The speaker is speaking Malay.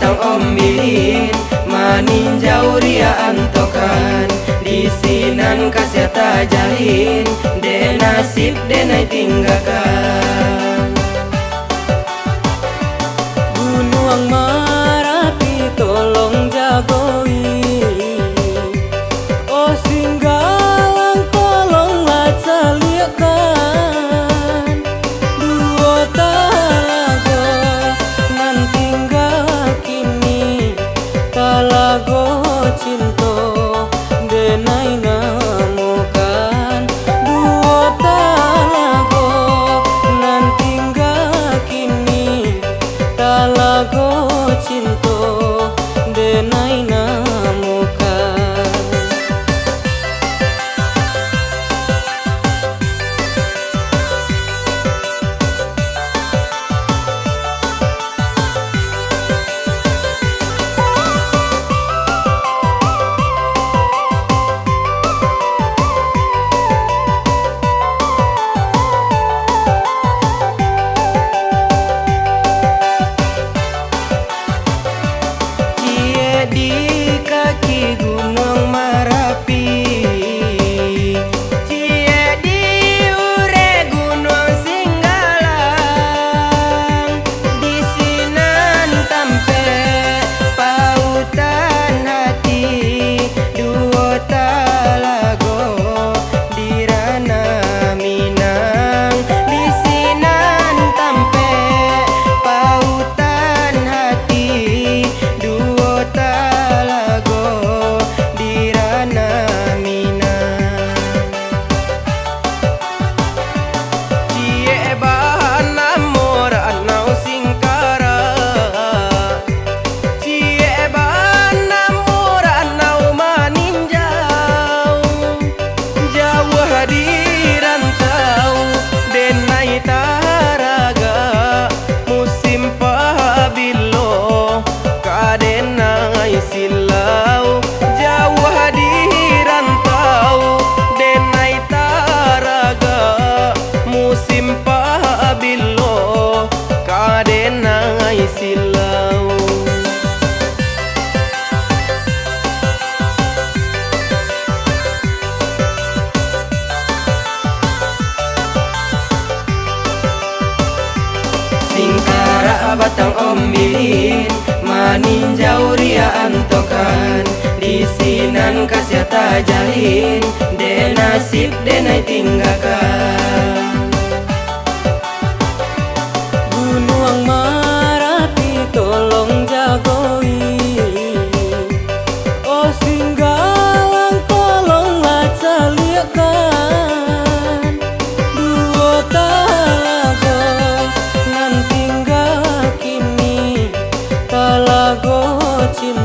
batang ombilin maninjau ria antokan di sinan kasyata jalin de nasib denai tinggalkan. Gunung Marapi tolong jagoi, oh Singgalang tolonglah caliakan. Dua talago nan tinggal kini, talago cinta denai namukan. Dua talago nan tinggal kini, talago cinta denai namukan. Di kaki Gunung Marapi, cie di ure Gunung Singgalang, di sinan tampe pautan hati, dua talago di Rana Minang, di sinan tampe pautan hati, dua talago di Rana Minang. Cie bahan namor anau singkara, cie bahan namor anau maninjau, jauh di rantau denai taraga, musim pabilo kadenai silau, jauh di rantau denai taraga, musim pabilo kadenai silau. Singkara batang ombilin maninjau ria antokan di sinan kasyata jalin de nasib denai tinggalkan. Gunung Marapi tolong jagoi, oh Singgalang tolonglah caliakan. Dua talago nan tinggal kini, talago cinta